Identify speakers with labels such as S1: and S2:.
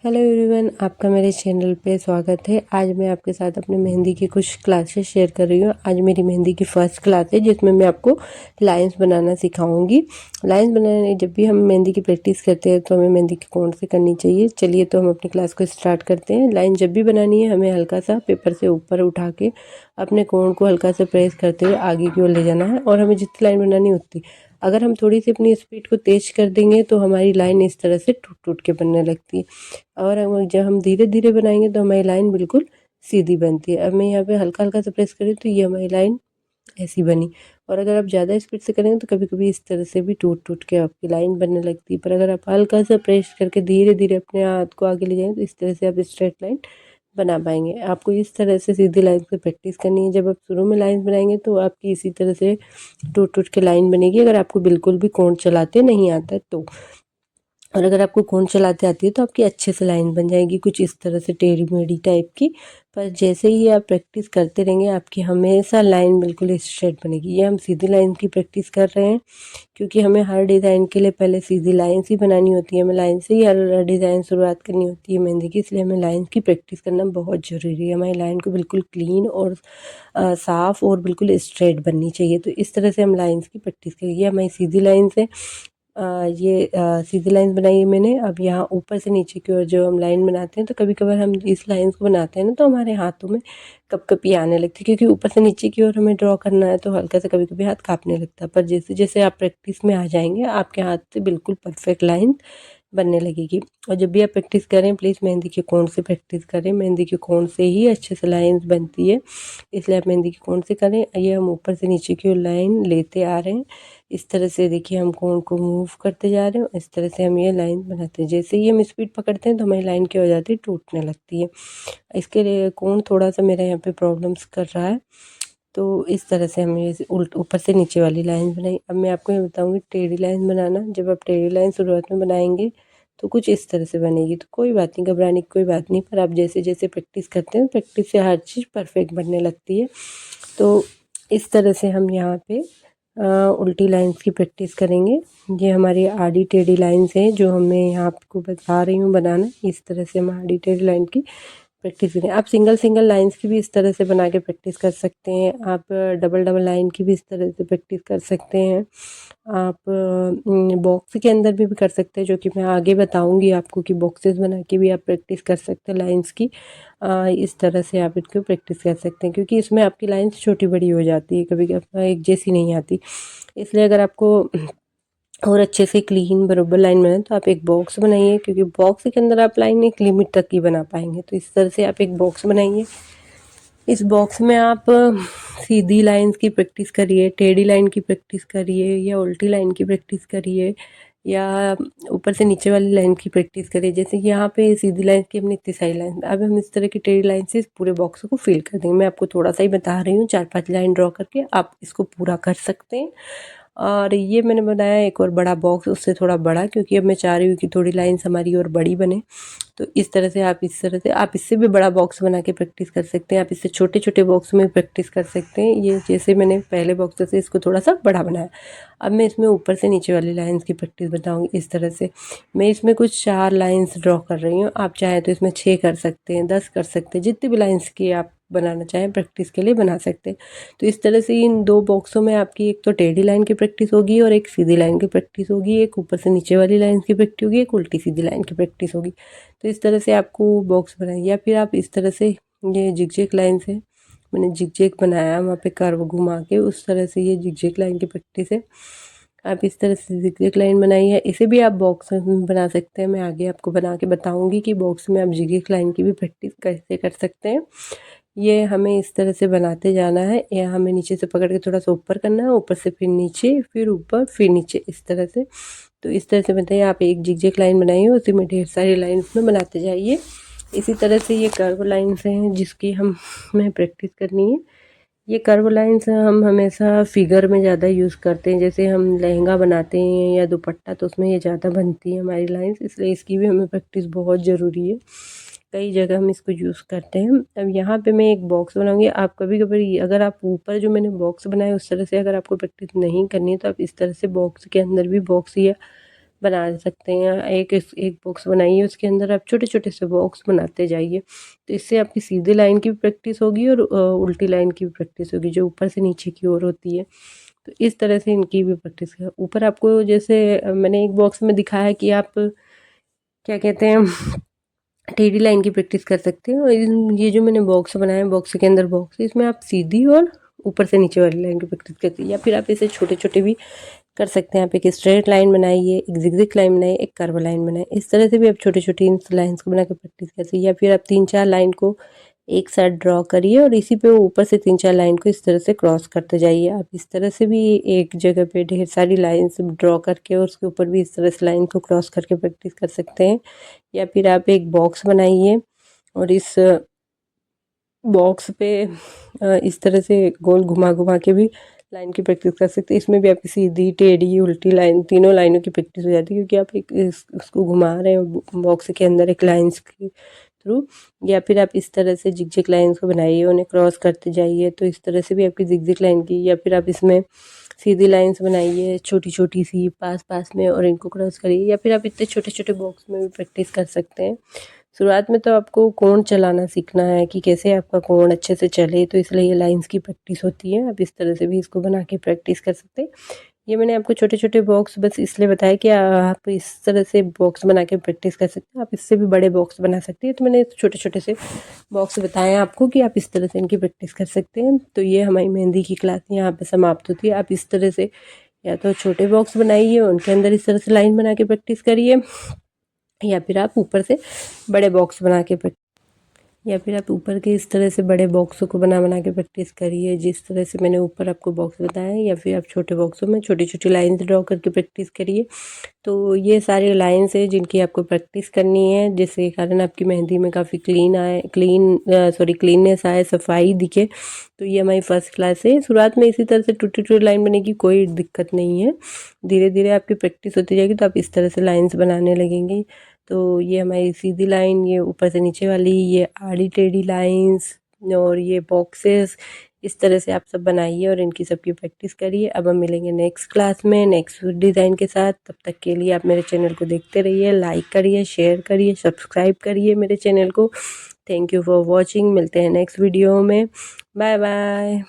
S1: Hello everyone, आपका मेरे channel पे स्वागत है। आज मैं आपके साथ अपने मेहंदी की कुछ क्लासेस शेयर कर रही हूँ। आज मेरी मेहंदी की फर्स्ट क्लास है जिसमें मैं आपको लाइंस बनाना सिखाऊंगी। लाइंस बनाने जब भी हम मेहंदी की प्रैक्टिस करते हैं तो हमें मेहंदी की कौन से करनी चाहिए। चलिए तो हम अपनी क्लास को स्टार्ट करते हैं। लाइन जब भी बनानी है हमें हल्का सा पेपर से ऊपर उठा के अपने कोण को हल्का सा प्रेस करते हुए आगे की ओर ले जाना है और हमें जितनी लाइन बनानी है उतनी। अगर हम थोड़ी सी अपनी स्पीड को तेज कर देंगे तो हमारी लाइन इस तरह से टूट टूट के बनने लगती है। और जब हम धीरे धीरे बनाएंगे तो हमारी लाइन बिल्कुल सीधी बनती है। अब मैं यहाँ पे हल्का हल्का से प्रेस करी तो ये हमारी लाइन ऐसी बनी। और अगर आप ज़्यादा स्पीड से करेंगे तो कभी कभी इस तरह से भी टूट टूट के आपकी लाइन बनने लगती है। पर अगर आप हल्का सा प्रेस करके धीरे धीरे अपने हाथ को आगे ले जाएंगे तो इस तरह से आप स्ट्रेट लाइन बना पाएंगे। आपको इस तरह से सीधी लाइन से प्रैक्टिस करनी है। जब आप शुरू में लाइन बनाएंगे तो आपकी इसी तरह से टूट टूट के लाइन बनेगी, अगर आपको बिल्कुल भी कोण चलाते नहीं आता है तो। और अगर आपको कोण चलाते आती है तो आपकी अच्छे से लाइन बन जाएगी कुछ इस तरह से टेढ़ी मेढ़ी टाइप की। पर जैसे ही आप प्रैक्टिस करते रहेंगे आपकी हमेशा लाइन बिल्कुल स्ट्रेट बनेगी। ये हम सीधी लाइन की प्रैक्टिस कर रहे हैं क्योंकि हमें हर डिज़ाइन के लिए पहले सीधी लाइन ही बनानी होती है। हमें लाइन से ही हर डिज़ाइन शुरुआत करनी होती है मेहंदी की, इसलिए हमें लाइन की प्रैक्टिस करना बहुत ज़रूरी है। हमारी लाइन को बिल्कुल क्लीन और साफ़ और बिल्कुल स्ट्रेट बननी चाहिए। तो इस तरह से हम लाइन्स की प्रैक्टिस करेंगे। हमारी सीधी लाइन से सीधी लाइन बनाई है मैंने। अब यहाँ ऊपर से नीचे की ओर जो हम लाइन बनाते हैं तो कभी कभार हम इस लाइन को बनाते हैं ना तो हमारे हाथों में कपकपी आने लगती है, क्योंकि ऊपर से नीचे की ओर हमें ड्रॉ करना है तो हल्का सा कभी कभी हाथ कांपने लगता है। पर जैसे जैसे आप प्रैक्टिस में आ जाएंगे आपके हाथ से बिल्कुल परफेक्ट लाइन बनने लगेगी। और जब भी आप प्रैक्टिस करें प्लीज़ मेहंदी के कोण से प्रैक्टिस करें। मेहंदी के कोण से ही अच्छे से लाइंस बनती है, इसलिए आप मेहंदी के कोण से करें। ये हम ऊपर से नीचे की ओर लाइन लेते आ रहे हैं। इस तरह से देखिए हम कोण को मूव करते जा रहे हैं। इस तरह से हम ये लाइन बनाते हैं। जैसे ही हम स्पीड पकड़ते हैं तो हमारी लाइन क्या हो जाती है, टूटने लगती है। इसके लिए कोण थोड़ा सा मेरे यहाँ पे प्रॉब्लम्स कर रहा है, तो इस तरह से हमने ये उल्ट ऊपर से नीचे वाली लाइन बनाई। अब मैं आपको ये बताऊंगी टेढ़ी लाइन बनाना। जब आप टेढ़ी लाइन शुरुआत में बनाएंगे तो कुछ इस तरह से बनेगी। तो कोई बात नहीं, घबराने की कोई बात नहीं, पर आप जैसे जैसे प्रैक्टिस करते हैं प्रैक्टिस से हर चीज़ परफेक्ट बनने लगती है। तो इस तरह से हम यहाँ पे उल्टी लाइंस की प्रैक्टिस करेंगे। ये हमारी आड़ी टेढ़ी लाइंस हैं जो मैं यहाँ आपको बता रही हूँ बनाना। इस तरह से हम आड़ी टेढ़ी लाइन की प्रैक्टिस करें। आप सिंगल सिंगल लाइंस की भी इस तरह से बना के प्रैक्टिस कर सकते हैं। आप डबल डबल लाइन की भी इस तरह से प्रैक्टिस कर सकते हैं। आप बॉक्स के अंदर भी कर सकते हैं, जो कि मैं आगे बताऊंगी आपको कि बॉक्सेस बना के भी आप प्रैक्टिस कर सकते हैं लाइंस की। इस तरह से आप इसको प्रैक्टिस कर सकते हैं, क्योंकि इसमें आपकी लाइंस छोटी बड़ी हो जाती है, कभी कभी एक जैसी नहीं आती। इसलिए अगर आपको और अच्छे से क्लीन बराबर लाइन बनाए तो आप एक बॉक्स बनाइए, क्योंकि बॉक्स के अंदर आप लाइन एक लिमिट तक ही बना पाएंगे। तो इस तरह से आप एक बॉक्स बनाइए। इस बॉक्स में आप सीधी लाइंस की प्रैक्टिस करिए, टेढ़ी लाइन की प्रैक्टिस करिए, या उल्टी लाइन की प्रैक्टिस करिए, या ऊपर से नीचे वाली लाइन की प्रैक्टिस करिए। जैसे कि यहाँ पे सीधी लाइन की हमने इतनी सारी लाइन, अब हम इस तरह की टेढ़ी लाइन से इस पूरे बॉक्स को फिल कर देंगे। मैं आपको थोड़ा सा ही बता रही हूँ, 4-5 लाइन ड्रॉ करके आप इसको पूरा कर सकते हैं। और ये मैंने बनाया एक और बड़ा बॉक्स, उससे थोड़ा बड़ा, क्योंकि अब मैं चाह रही हूँ कि थोड़ी लाइन्स हमारी और बड़ी बने। तो इस तरह से आप इससे भी बड़ा बॉक्स बना के प्रैक्टिस कर सकते हैं। आप इससे छोटे छोटे बॉक्स में प्रैक्टिस कर सकते हैं। ये जैसे मैंने पहले बॉक्स से इसको थोड़ा सा बड़ा बनाया। अब मैं इसमें ऊपर से नीचे वाली लाइंस की प्रैक्टिस बताऊंगी। इस तरह से मैं इसमें कुछ 4 लाइंस ड्रॉ कर रही हूँ। आप चाहें तो इसमें 6 कर सकते हैं, 10 कर सकते हैं, जितनी भी लाइंस की आप बनाना चाहें प्रैक्टिस के लिए बना सकते हैं। तो इस तरह से इन 2 बॉक्सों में आपकी एक तो टेढ़ी लाइन की प्रैक्टिस होगी और एक सीधी लाइन की प्रैक्टिस होगी। एक ऊपर से नीचे वाली लाइन की प्रैक्टिस होगी, एक उल्टी सीधी लाइन की प्रैक्टिस होगी। तो इस तरह से आपको बॉक्स बनाइए। या फिर आप इस तरह से, ये जिगजैग लाइन से मैंने जिगजैग बनाया, वहाँ पे कर्व घुमा के, उस तरह से ये जिगजैग लाइन की प्रैक्टिस है। आप इस तरह से जिगजैग लाइन बनाई है। इसे भी आप बॉक्स में बना सकते हैं। मैं आगे आपको बना के बताऊंगी कि बॉक्स में आप जिगजैग लाइन की भी प्रैक्टिस कैसे कर सकते हैं। ये हमें इस तरह से बनाते जाना है। या हमें नीचे से पकड़ के थोड़ा सा ऊपर करना है, ऊपर से फिर नीचे, फिर ऊपर, फिर नीचे, इस तरह से। तो इस तरह से बताइए, आप एक जिगजैग लाइन बनाइए, उसी में ढेर सारी लाइन्स में बनाते जाइए। इसी तरह से ये कर्व लाइन्स हैं जिसकी हमें प्रैक्टिस करनी है। ये कर्व लाइन्स हम हमेशा फिगर में ज़्यादा यूज़ करते हैं। जैसे हम लहंगा बनाते हैं या दुपट्टा, तो उसमें ये ज़्यादा बनती है हमारी लाइन्स, इसलिए इसकी भी हमें प्रैक्टिस बहुत ज़रूरी है। कई जगह हम इसको यूज़ करते हैं। अब यहाँ पे मैं एक बॉक्स बनाऊंगी। आप कभी कभी अगर आप ऊपर जो मैंने बॉक्स बनाया उस तरह से अगर आपको प्रैक्टिस नहीं करनी है तो आप इस तरह से बॉक्स के अंदर भी बॉक्स या बना सकते हैं। एक बॉक्स बनाइए, उसके अंदर आप छोटे छोटे से बॉक्स बनाते जाइए, तो इससे आपकी सीधी लाइन की भी प्रैक्टिस होगी और उल्टी लाइन की भी प्रैक्टिस होगी, जो ऊपर से नीचे की ओर होती है। तो इस तरह से इनकी भी प्रैक्टिस है। ऊपर आपको जैसे मैंने एक बॉक्स में दिखाया है कि आप क्या कहते हैं टेढ़ी लाइन की प्रैक्टिस कर सकते हैं। और ये जो मैंने बॉक्स बनाया है, बॉक्स के अंदर बॉक्स है, इसमें आप सीधी और ऊपर से नीचे वाली लाइन की प्रैक्टिस करते हैं, या फिर आप इसे छोटे छोटे भी कर सकते हैं। आप एक स्ट्रेट लाइन बनाइए, एक जिगजैग लाइन बनाइए, एक कर्व लाइन बनाइए। इस तरह से भी आप छोटी छोटी इन लाइन्स को बना के प्रैक्टिस कर सकते हैं। या फिर आप 3-4 लाइन को एक साथ ड्रॉ करिए और इसी पे ऊपर से 3-4 लाइन को इस तरह से क्रॉस करते जाइए। आप इस तरह से भी एक जगह पे ढेर सारी लाइन्स ड्रॉ करके और उसके ऊपर भी इस तरह से लाइन को क्रॉस करके प्रैक्टिस कर सकते हैं। या फिर आप एक बॉक्स बनाइए और इस बॉक्स पे इस तरह से गोल घुमा घुमा के भी लाइन की प्रैक्टिस कर सकते हैं। इसमें भी आपकी सीधी, टेढ़ी, उल्टी लाइन, तीनों लाइनों की प्रैक्टिस हो जाती है, क्योंकि आप उसको घुमा रहे हैं बॉक्स के अंदर एक लाइन्स के थ्रू। या फिर आप इस तरह से जिगजैग लाइन्स को बनाइए, उन्हें क्रॉस करते जाइए, तो इस तरह से भी आपकी जिगजैग लाइन की। या फिर आप इसमें सीधी लाइन्स बनाइए छोटी छोटी सी पास पास में और इनको क्रॉस करिए। या फिर आप इतने छोटे छोटे बॉक्स में भी प्रैक्टिस कर सकते हैं। शुरुआत में तो आपको कोण चलाना सीखना है कि कैसे आपका कोण अच्छे से चले, तो इसलिए ये लाइंस की प्रैक्टिस होती है। आप इस तरह से भी इसको बना के प्रैक्टिस कर सकते हैं। ये मैंने आपको छोटे छोटे बॉक्स बस इसलिए बताया कि आप इस तरह से बॉक्स बना के प्रैक्टिस कर सकते हैं। आप इससे भी बड़े बॉक्स बना सकते हैं, तो मैंने छोटे छोटे से बॉक्स बताए हैं आपको कि आप इस तरह से इनकी प्रैक्टिस कर सकते हैं। तो ये हमारी मेहंदी की क्लास यहाँ पे समाप्त होती है। आप इस तरह से या तो छोटे बॉक्स बनाइए, उनके अंदर इस तरह से लाइन बना के प्रैक्टिस करिए, या फिर आप ऊपर से बड़े बॉक्स बना के या फिर आप ऊपर के इस तरह से बड़े बॉक्सों को बना बना के प्रैक्टिस करिए, जिस तरह से मैंने ऊपर आपको बॉक्स बताया। या फिर आप छोटे बॉक्सों में छोटी छोटी लाइंस ड्रॉ करके प्रैक्टिस करिए। तो ये सारे लाइंस है जिनकी आपको प्रैक्टिस करनी है, जिसके कारण आपकी मेहंदी में काफ़ी क्लीननेस आए, सफाई दिखे। तो ये हमारी फर्स्ट क्लास है। शुरुआत में इसी तरह से टूटी टूटी लाइन बनेगी, कोई दिक्कत नहीं है। धीरे धीरे आपकी प्रैक्टिस होती जाएगी तो आप इस तरह से लाइन्स बनाने लगेंगे। तो ये हमारी सीधी लाइन, ये ऊपर से नीचे वाली, ये आड़ी टेढ़ी लाइंस और ये बॉक्सेस, इस तरह से आप सब बनाइए और इनकी सबकी प्रैक्टिस करिए। अब हम मिलेंगे नेक्स्ट क्लास में नेक्स्ट डिज़ाइन के साथ। तब तक के लिए आप मेरे चैनल को देखते रहिए, लाइक करिए, शेयर करिए, सब्सक्राइब करिए मेरे चैनल को। Thank you for watching. मिलते हैं नेक्स्ट वीडियो में। Bye bye.